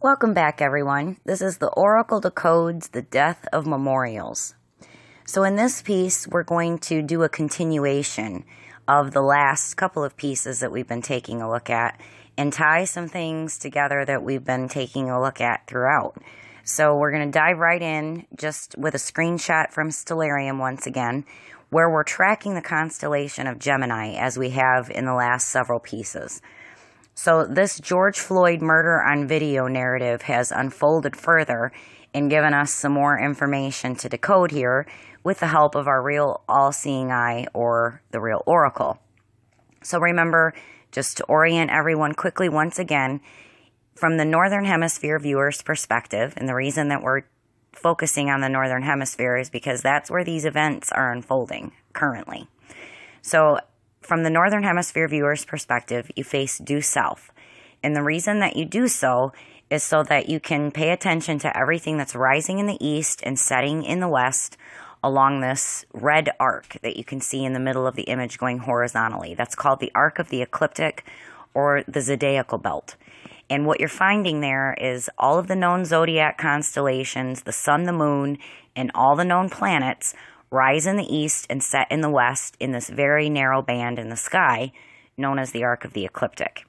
Welcome back, everyone. This is the Oracle Decodes, the Death of Memorials. So in this piece, we're going to do a continuation of the last couple of pieces that we've been taking a look at and tie some things together that we've been taking a look at throughout. So we're going to dive right in just with a screenshot from Stellarium once again, where we're tracking the constellation of Gemini as we have in the last several pieces. So this George Floyd murder on video narrative has unfolded further and given us some more information to decode here with the help of our real all-seeing eye, or the real oracle. So remember, just to orient everyone quickly once again, from the Northern Hemisphere viewer's perspective, and the reason that we're focusing on the Northern Hemisphere is because that's where these events are unfolding currently. So from the Northern Hemisphere viewer's perspective, you face due south. And the reason that you do so is so that you can pay attention to everything that's rising in the east and setting in the west along this red arc that you can see in the middle of the image going horizontally. That's called the arc of the ecliptic, or the zodiacal belt. And what you're finding there is all of the known zodiac constellations, the sun, the moon, and all the known planets rise in the east and set in the west in this very narrow band in the sky known as the arc of the ecliptic.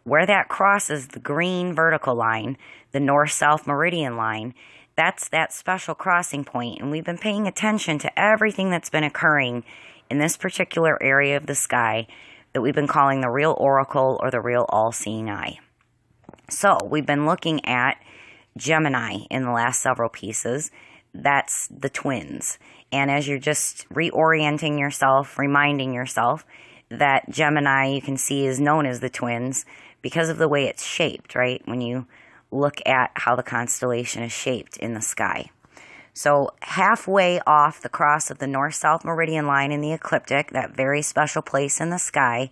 Where that crosses the green vertical line, the north-south meridian line, that's that special crossing point, and we've been paying attention to everything that's been occurring in this particular area of the sky that we've been calling the real oracle, or the real all-seeing eye. So we've been looking at Gemini in the last several pieces. That's the twins. And as you're just reorienting yourself, reminding yourself that Gemini, you can see, is known as the twins because of the way it's shaped, right? When you look at how the constellation is shaped in the sky. So halfway off the cross of the north-south meridian line in the ecliptic, that very special place in the sky,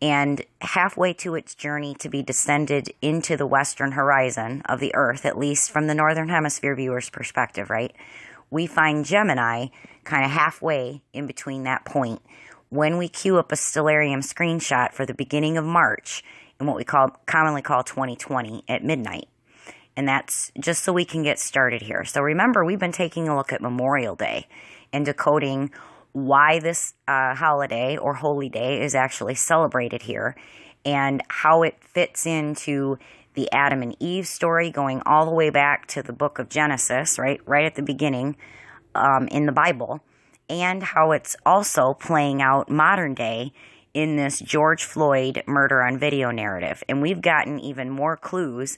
and halfway to its journey to be descended into the western horizon of the Earth, at least from the Northern Hemisphere viewer's perspective, right? We find Gemini kind of halfway in between that point when we queue up a Stellarium screenshot for the beginning of March in what we commonly call 2020 at midnight. And that's just so we can get started here. So remember, we've been taking a look at Memorial Day and decoding why this holiday or holy day is actually celebrated here, and how it fits into the Adam and Eve story going all the way back to the book of Genesis, right at the beginning in the Bible, and how it's also playing out modern day in this George Floyd murder on video narrative. And we've gotten even more clues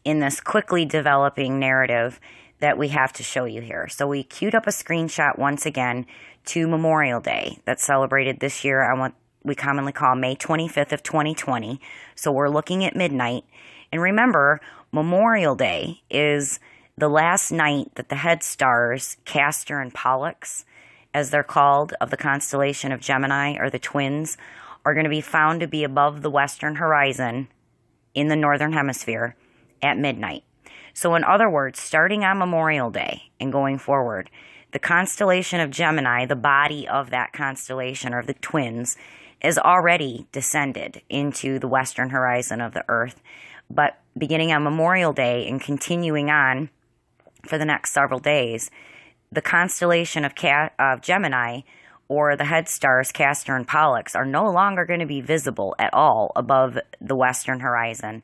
in this quickly developing narrative that we have to show you here. So we queued up a screenshot once again to Memorial Day that's celebrated this year on what we commonly call May 25th of 2020. So we're looking at midnight. And remember, Memorial Day is the last night that the head stars, Castor and Pollux, as they're called, of the constellation of Gemini, or the twins, are going to be found to be above the western horizon in the Northern Hemisphere at midnight. So in other words, starting on Memorial Day and going forward, the constellation of Gemini, the body of that constellation, or the twins, is already descended into the western horizon of the Earth. But beginning on Memorial Day and continuing on for the next several days, the constellation of Gemini, or the head stars Castor and Pollux, are no longer going to be visible at all above the western horizon.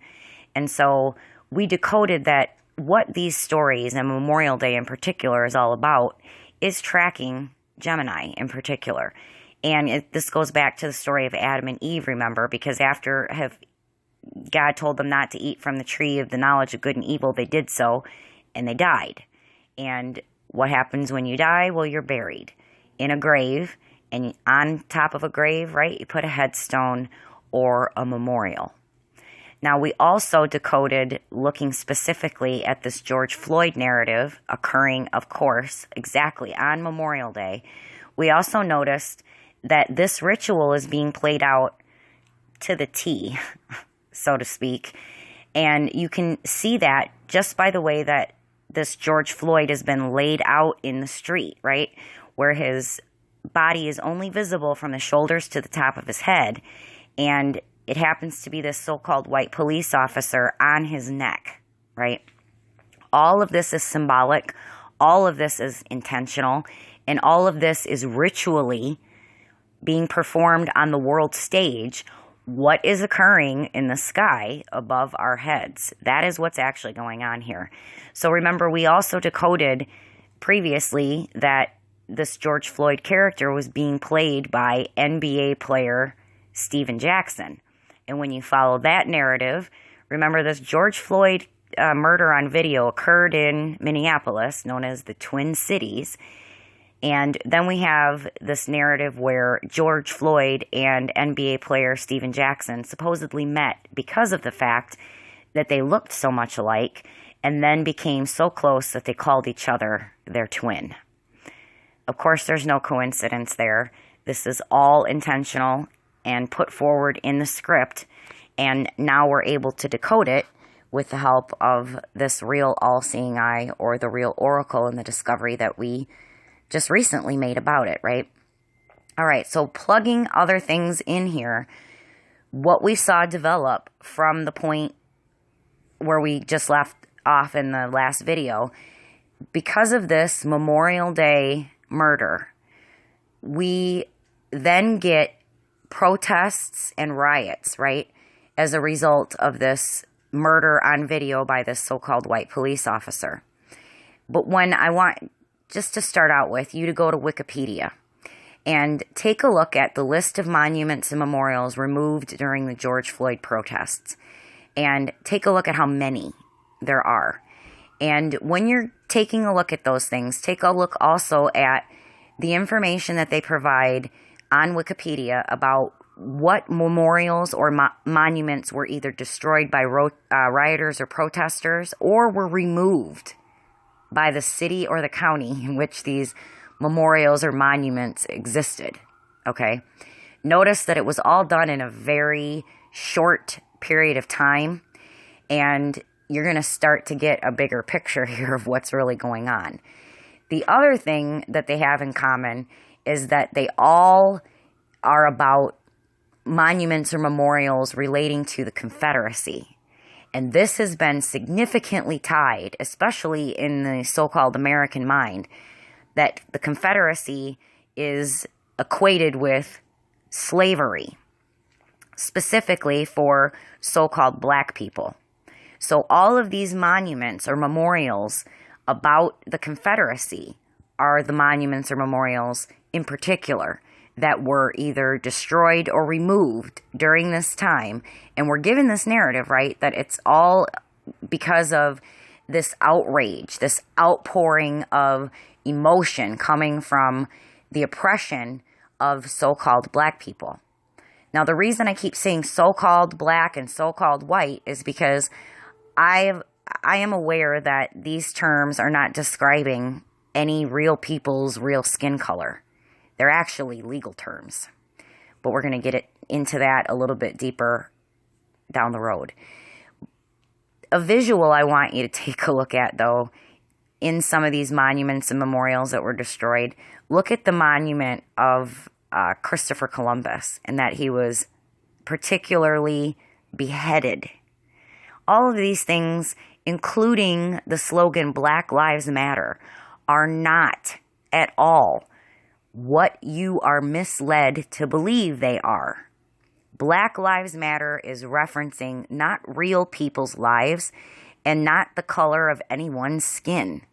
And so we decoded that what these stories, and Memorial Day in particular, is all about is tracking Gemini in particular. And this goes back to the story of Adam and Eve, remember, because after God told them not to eat from the tree of the knowledge of good and evil, they did so, and they died. And what happens when you die? Well, you're buried in a grave, and on top of a grave, right, you put a headstone or a memorial. Now, we also decoded, looking specifically at this George Floyd narrative occurring, of course, exactly on Memorial Day. We also noticed that this ritual is being played out to the T, so to speak. And you can see that just by the way that this George Floyd has been laid out in the street, right? Where his body is only visible from the shoulders to the top of his head. And it happens to be this so-called white police officer on his neck, right? All of this is symbolic. All of this is intentional. And all of this is ritually being performed on the world stage. What is occurring in the sky above our heads? That is what's actually going on here. So remember, we also decoded previously that this George Floyd character was being played by NBA player Steven Jackson. And when you follow that narrative, remember this George Floyd murder on video occurred in Minneapolis, known as the Twin Cities. And then we have this narrative where George Floyd and NBA player Steven Jackson supposedly met because of the fact that they looked so much alike and then became so close that they called each other their twin. Of course, there's no coincidence there. This is all intentional and put forward in the script, and now we're able to decode it with the help of this real all-seeing eye, or the real oracle, and the discovery that we just recently made about it, right? All right, so plugging other things in here, what we saw develop from the point where we just left off in the last video, because of this Memorial Day murder, we then get protests and riots, right, as a result of this murder on video by this so-called white police officer. But when I want, just to start out with, you to go to Wikipedia and take a look at the list of monuments and memorials removed during the George Floyd protests, and take a look at how many there are. And when you're taking a look at those things, take a look also at the information that they provide on Wikipedia about what memorials or monuments were either destroyed by rioters or protesters, or were removed by the city or the county in which these memorials or monuments existed, okay? Notice that it was all done in a very short period of time, and you're going to start to get a bigger picture here of what's really going on. The other thing that they have in common is that they all are about monuments or memorials relating to the Confederacy. And this has been significantly tied, especially in the so-called American mind, that the Confederacy is equated with slavery, specifically for so-called black people. So all of these monuments or memorials about the Confederacy are the monuments or memorials in particular that were either destroyed or removed during this time. And we're given this narrative, right, that it's all because of this outrage, this outpouring of emotion coming from the oppression of so-called black people. Now, the reason I keep saying so-called black and so-called white is because I am aware that these terms are not describing any real people's real skin color. They're actually legal terms, but we're going to get into that a little bit deeper down the road. A visual I want you to take a look at, though, in some of these monuments and memorials that were destroyed, look at the monument of Christopher Columbus, and that he was particularly beheaded. All of these things, including the slogan Black Lives Matter, are not at all what you are misled to believe they are. Black Lives Matter is referencing not real people's lives and not the color of anyone's skin.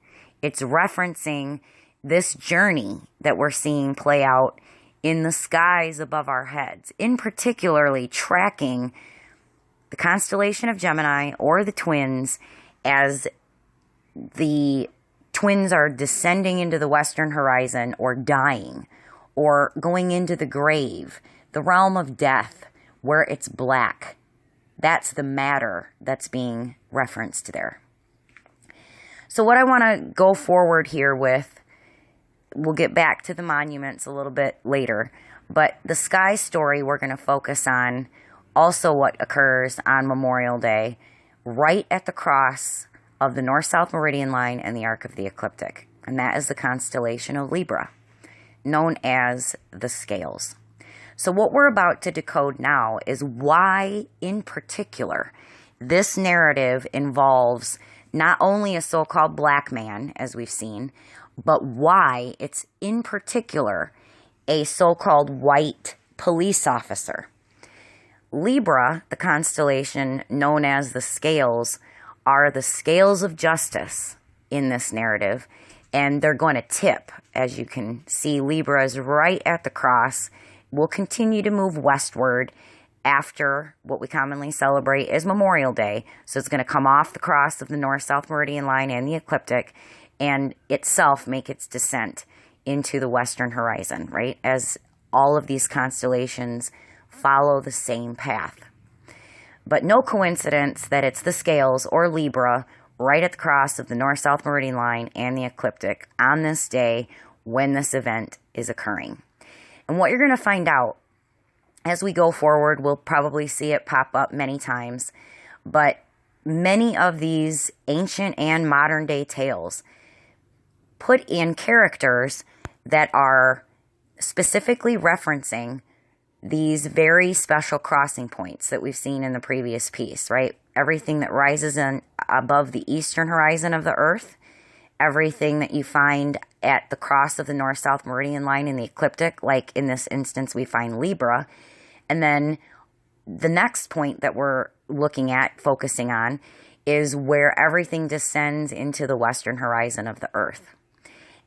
It's referencing this journey that we're seeing play out in the skies above our heads, in particularly tracking the constellation of Gemini or the twins as the twins are descending into the western horizon, or dying, or going into the grave, the realm of death, where it's black. That's the matter that's being referenced there. So what I want to go forward here with, we'll get back to the monuments a little bit later, but the sky story we're going to focus on also what occurs on Memorial Day, right at the cross of the North-South Meridian Line and the Arc of the Ecliptic. And that is the constellation of Libra, known as the Scales. So what we're about to decode now is why, in particular, this narrative involves not only a so-called black man, as we've seen, but why it's in particular a so-called white police officer. Libra, the constellation known as the scales, are the scales of justice in this narrative, and they're going to tip. As you can see, Libra is right at the cross, will continue to move westward after what we commonly celebrate as Memorial Day. So it's going to come off the cross of the north-south meridian line and the ecliptic, and itself make its descent into the western horizon, right? As all of these constellations follow the same path. But no coincidence that it's the scales or Libra right at the cross of the north-south meridian line and the ecliptic on this day when this event is occurring. And what you're going to find out as we go forward, we'll probably see it pop up many times, but many of these ancient and modern day tales put in characters that are specifically referencing these very special crossing points that we've seen in the previous piece, right? Everything that rises above the eastern horizon of the Earth, everything that you find at the cross of the north-south meridian line in the ecliptic, like in this instance we find Libra, and then the next point that we're looking at, focusing on, is where everything descends into the western horizon of the Earth.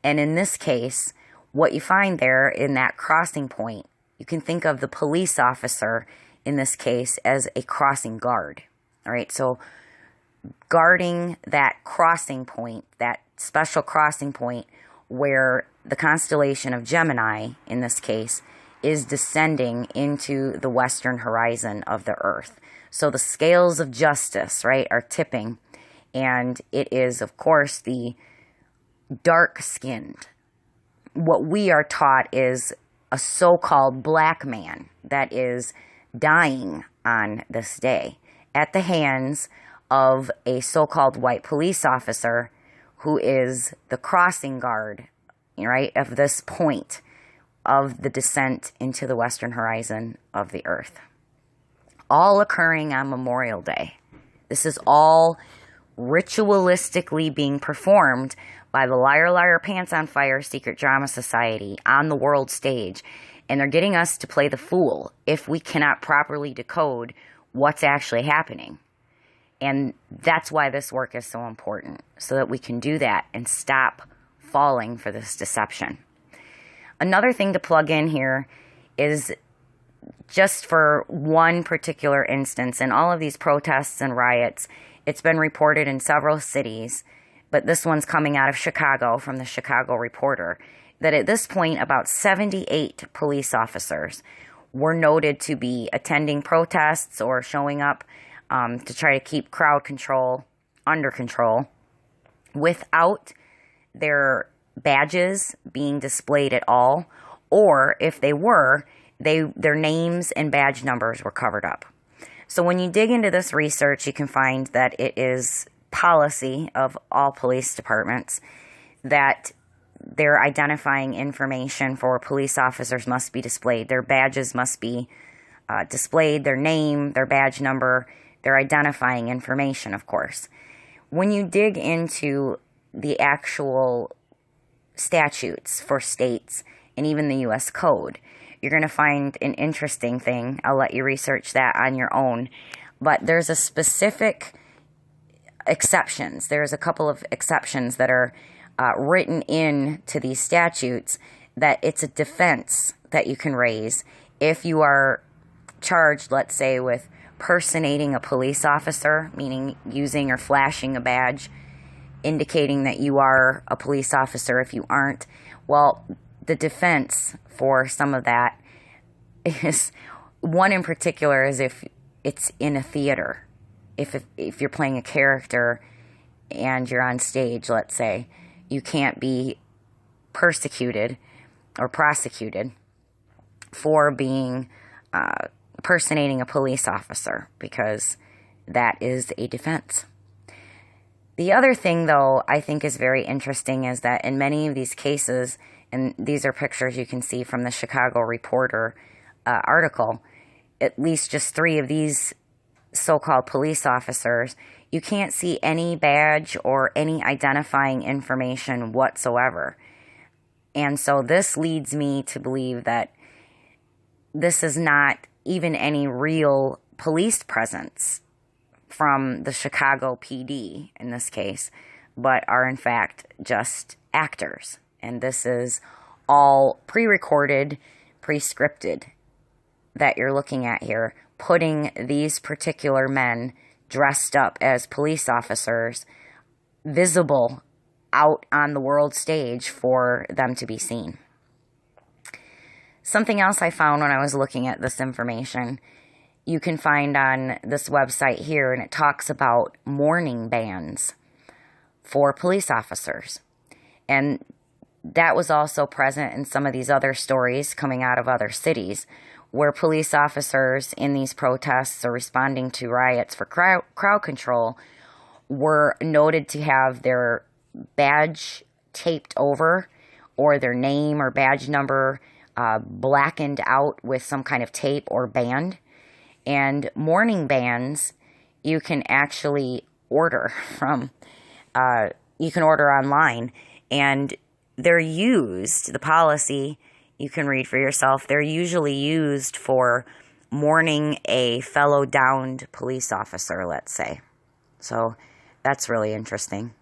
And in this case, what you find there in that crossing point, you can think of the police officer in this case as a crossing guard. All right, so guarding that crossing point, that special crossing point where the constellation of Gemini, in this case, is descending into the western horizon of the Earth. So the scales of justice, right, are tipping, and it is, of course, the dark-skinned. What we are taught is a so-called black man that is dying on this day at the hands of a so-called white police officer who is the crossing guard, right, of this point of the descent into the western horizon of the Earth. All occurring on Memorial Day. This is all ritualistically being performed by the Liar Liar Pants on Fire Secret Drama Society on the world stage. And they're getting us to play the fool if we cannot properly decode what's actually happening. And that's why this work is so important, so that we can do that and stop falling for this deception. Another thing to plug in here is just for one particular instance, in all of these protests and riots, it's been reported in several cities, but this one's coming out of Chicago from the Chicago Reporter, that at this point about 78 police officers were noted to be attending protests or showing up to try to keep crowd control under control without their badges being displayed at all, or if they were, their names and badge numbers were covered up. So when you dig into this research, you can find that it is policy of all police departments that their identifying information for police officers must be displayed. Their badges must be displayed, their name, their badge number, their identifying information, of course. When you dig into the actual statutes for states and even the U.S. Code, you're going to find an interesting thing. I'll let you research that on your own. But there's a specific exceptions. There's a couple of exceptions that are written in to these statutes that it's a defense that you can raise if you are charged, let's say, with personating a police officer, meaning using or flashing a badge indicating that you are a police officer if you aren't. Well, the defense for some of that is, one in particular is if it's in a theater. If you're playing a character and you're on stage, let's say, you can't be persecuted or prosecuted for being personating a police officer, because that is a defense. The other thing, though, I think is very interesting is that in many of these cases, and these are pictures you can see from the Chicago Reporter article, at least just 3 of these so-called police officers, you can't see any badge or any identifying information whatsoever. And so this leads me to believe that this is not even any real police presence from the Chicago PD in this case, but are in fact just actors. And this is all pre-recorded, pre-scripted that you're looking at here, putting these particular men dressed up as police officers visible out on the world stage for them to be seen. Something else I found when I was looking at this information, you can find on this website here, and it talks about mourning bans for police officers. And that was also present in some of these other stories coming out of other cities, where police officers in these protests or responding to riots for crowd control were noted to have their badge taped over or their name or badge number blackened out with some kind of tape or band. And mourning bands you can actually order from, you can order online, and they're used, the policy you can read for yourself, they're usually used for mourning a fellow downed police officer, let's say. So that's really interesting.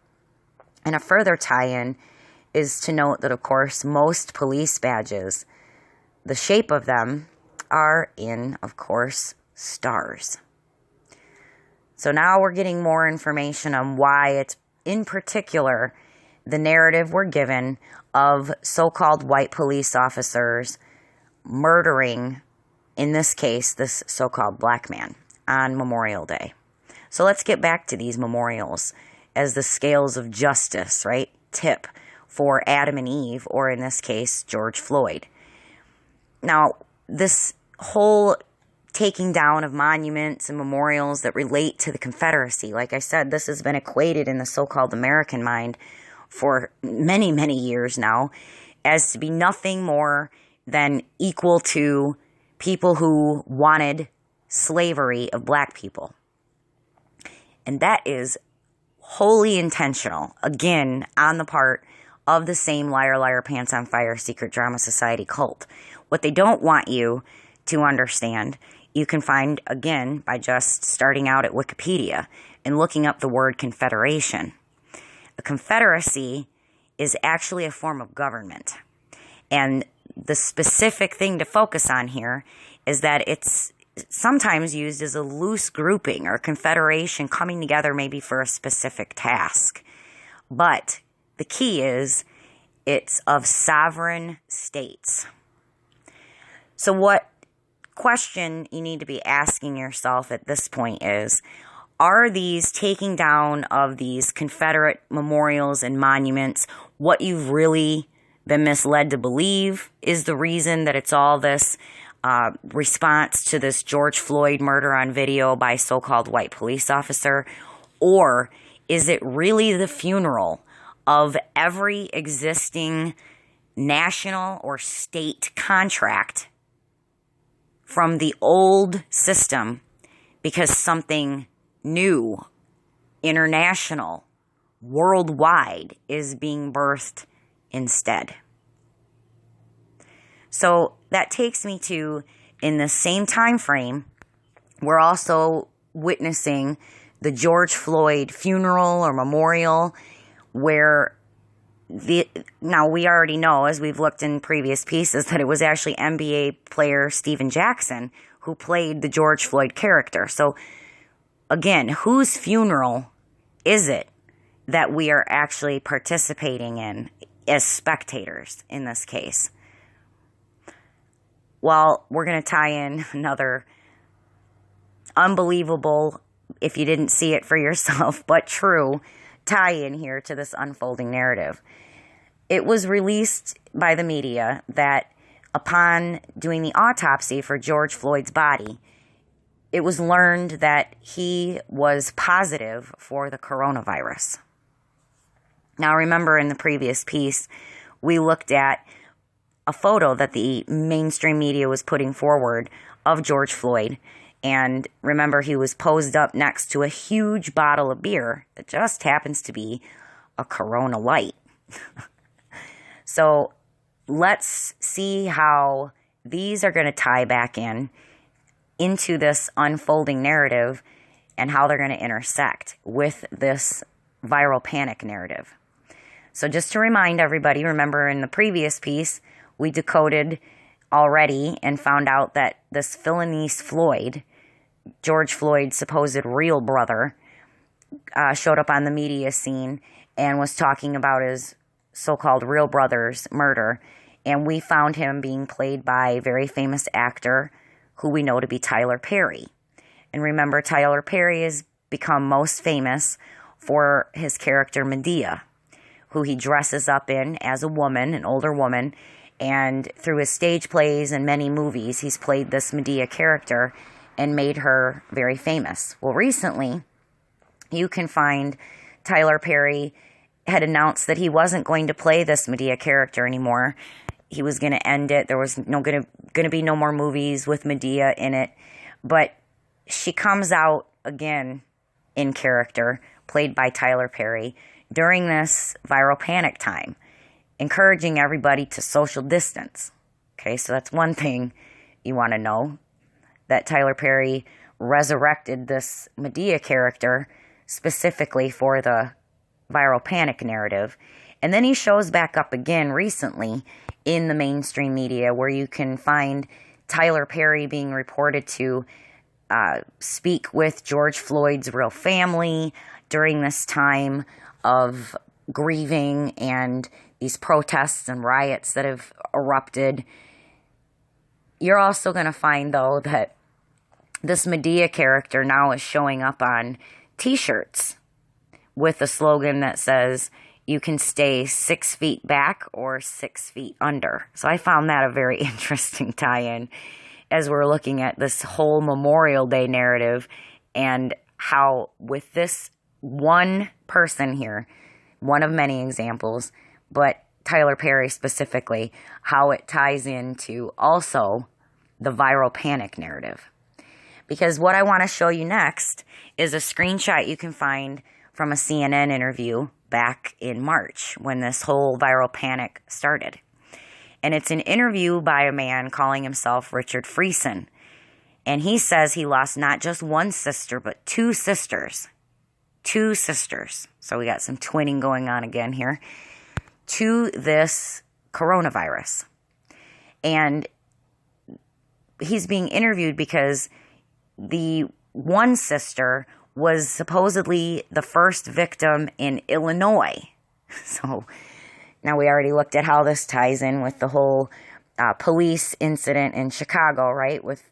And a further tie-in is to note that, of course, most police badges, the shape of them are in, of course, stars. So now we're getting more information on why it's, in particular, the narrative we're given of so-called white police officers murdering, in this case, this so-called black man on Memorial Day. So let's get back to these memorials as the scales of justice, right, tip for Adam and Eve, or in this case, George Floyd. Now, this whole taking down of monuments and memorials that relate to the Confederacy, like I said, this has been equated in the so-called American mind for many, many years now as to be nothing more than equal to people who wanted slavery of black people. And that is wholly intentional, again, on the part of the same liar, liar, pants on fire, secret drama society cult. What they don't want you to understand, you can find, again, by just starting out at Wikipedia and looking up the word confederation. A confederacy is actually a form of government. And the specific thing to focus on here is that it's sometimes used as a loose grouping or confederation coming together maybe for a specific task. But the key is it's of sovereign states. So what question you need to be asking yourself at this point is, are these taking down of these Confederate memorials and monuments what you've really been misled to believe is the reason that it's all this response to this George Floyd murder on video by a so-called white police officer? Or is it really the funeral of every existing national or state contract from the old system because something new, international, worldwide is being birthed instead? So that takes me to, in the same time frame, we're also witnessing the George Floyd funeral or memorial, where now we already know, as we've looked in previous pieces, that it was actually NBA player Steven Jackson who played the George Floyd character. So again, whose funeral is it that we are actually participating in as spectators in this case? Well, we're going to tie in another unbelievable, if you didn't see it for yourself, but true tie-in here to this unfolding narrative. It was released by the media that upon doing the autopsy for George Floyd's body, it was learned that he was positive for the coronavirus. Now, remember in the previous piece, we looked at a photo that the mainstream media was putting forward of George Floyd, And remember, he was posed up next to a huge bottle of beer that just happens to be a Corona Light. So let's see how these are going to tie back into this unfolding narrative and how they're going to intersect with this viral panic narrative. So just to remind everybody, remember in the previous piece, we decoded already and found out that this Philanese Floyd, George Floyd's supposed real brother, showed up on the media scene and was talking about his so-called real brother's murder. And we found him being played by a very famous actor who we know to be Tyler Perry. And remember, Tyler Perry has become most famous for his character Medea, who he dresses up in as a woman, an older woman. And through his stage plays and many movies, he's played this Medea character and made her very famous. Well, recently, you can find Tyler Perry had announced that he wasn't going to play this Medea character anymore. He was going to end it. There was going to be no more movies with Medea in it. But she comes out again in character, played by Tyler Perry, during this viral panic time, encouraging everybody to social distance. Okay, so that's one thing you want to know, that Tyler Perry resurrected this Medea character specifically for the viral panic narrative. And then he shows back up again recently in the mainstream media, where you can find Tyler Perry being reported to speak with George Floyd's real family during this time of grieving and these protests and riots that have erupted. You're also going to find, though, that this Medea character now is showing up on T-shirts with a slogan that says, "You can stay 6 feet back or 6 feet under." So I found that a very interesting tie-in as we're looking at this whole Memorial Day narrative, and how with this one person here, one of many examples, but Tyler Perry specifically, how it ties into also the viral panic narrative. Because what I want to show you next is a screenshot you can find from a CNN interview back in March when this whole viral panic started. And it's an interview by a man calling himself Richard Friesen. And he says he lost not just one sister, but two sisters. Two sisters. So we got some twinning going on again here. To this coronavirus. And he's being interviewed because the one sister was supposedly the first victim in Illinois. So now we already looked at how this ties in with the whole police incident in Chicago, right? With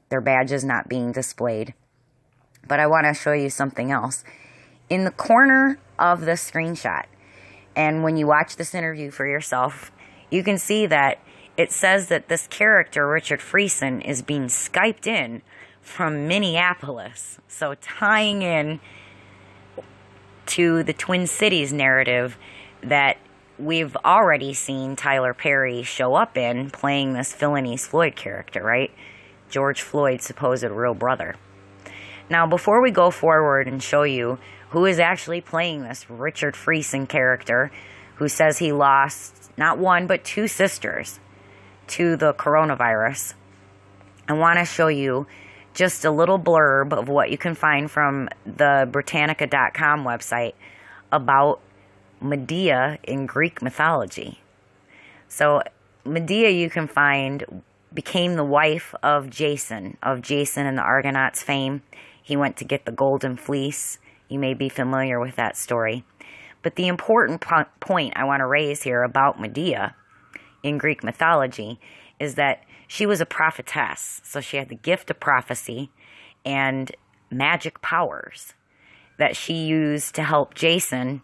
their badges not being displayed. But I want to show you something else. In the corner of the screenshot, and when you watch this interview for yourself, you can see that it says that this character, Richard Friesen, is being Skyped in from Minneapolis. So tying in to the Twin Cities narrative that we've already seen Tyler Perry show up in, playing this Philanese Floyd character, right? George Floyd's supposed real brother. Now, before we go forward and show you who is actually playing this Richard Friesen character, who says he lost not one but two sisters to the coronavirus, I want to show you just a little blurb of what you can find from the Britannica.com website about Medea in Greek mythology. So Medea, you can find, became the wife of Jason and the Argonauts fame. He went to get the golden fleece. You may be familiar with that story. But the important point I want to raise here about Medea in Greek mythology is that she was a prophetess. So she had the gift of prophecy and magic powers that she used to help Jason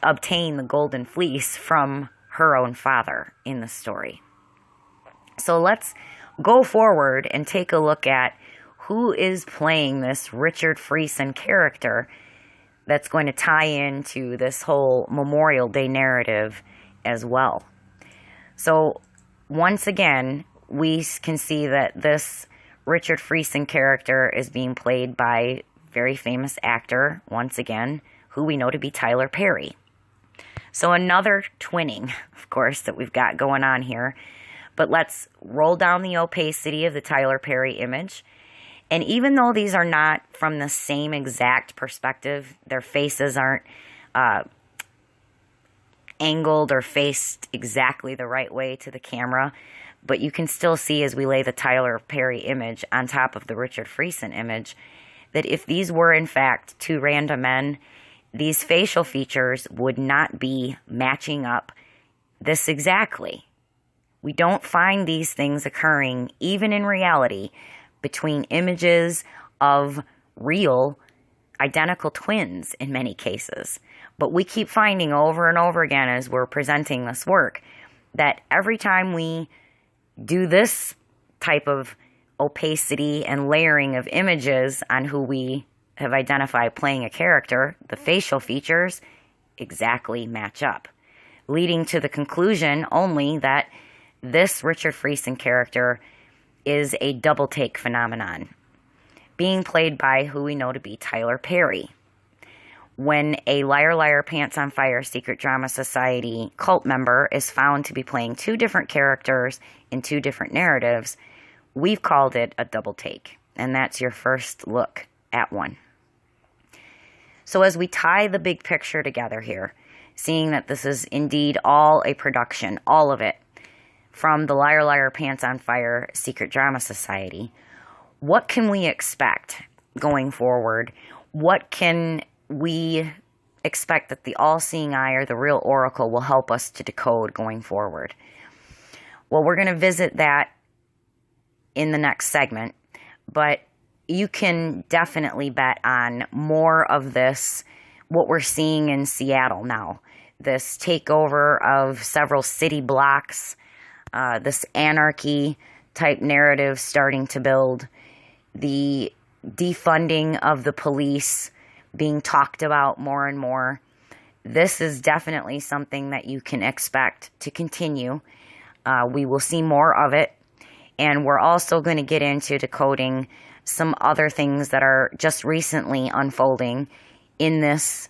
obtain the golden fleece from her own father in the story. So let's go forward and take a look at who is playing this Richard Friesen character that's going to tie into this whole Memorial Day narrative as well. So once again, we can see that this Richard Friesen character is being played by very famous actor, once again, who we know to be Tyler Perry. So another twinning, of course, that we've got going on here. But let's roll down the opacity of the Tyler Perry image. And even though these are not from the same exact perspective, their faces aren't angled or faced exactly the right way to the camera, but you can still see as we lay the Tyler Perry image on top of the Richard Friesen image that if these were in fact two random men, these facial features would not be matching up this exactly. We don't find these things occurring, even in reality, between images of real identical twins in many cases. But we keep finding over and over again as we're presenting this work that every time we do this type of opacity and layering of images on who we have identified playing a character, the facial features exactly match up, leading to the conclusion only that this Richard Friesen character is a double take phenomenon, being played by who we know to be Tyler Perry. When a Liar Liar Pants on Fire Secret Drama Society cult member is found to be playing two different characters in two different narratives, we've called it a double take, and that's your first look at one. So as we tie the big picture together here, seeing that this is indeed all a production, all of it, from the Liar Liar Pants on Fire Secret Drama Society, what can we expect going forward? What can we expect that the all-seeing eye or the real oracle will help us to decode going forward? Well, we're going to visit that in the next segment, but you can definitely bet on more of this, what we're seeing in Seattle now, this takeover of several city blocks, this anarchy type narrative starting to build, the defunding of the police being talked about more and more. This is definitely something that you can expect to continue. We will see more of it, and we're also going to get into decoding some other things that are just recently unfolding in this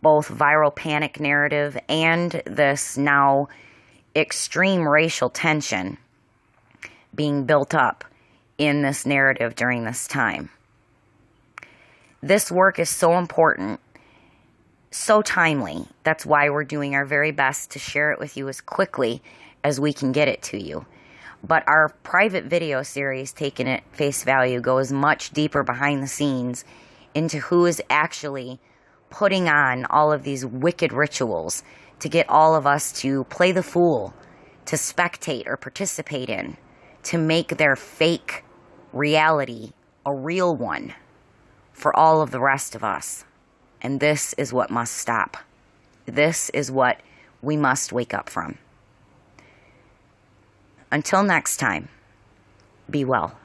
both viral panic narrative and this now extreme racial tension being built up in this narrative during this time. This work is so important, so timely. That's why we're doing our very best to share it with you as quickly as we can get it to you. But our private video series, Taken at Face Value, goes much deeper behind the scenes into who is actually putting on all of these wicked rituals to get all of us to play the fool, to spectate or participate in, to make their fake reality a real one for all of the rest of us. And this is what must stop. This is what we must wake up from. Until next time, be well.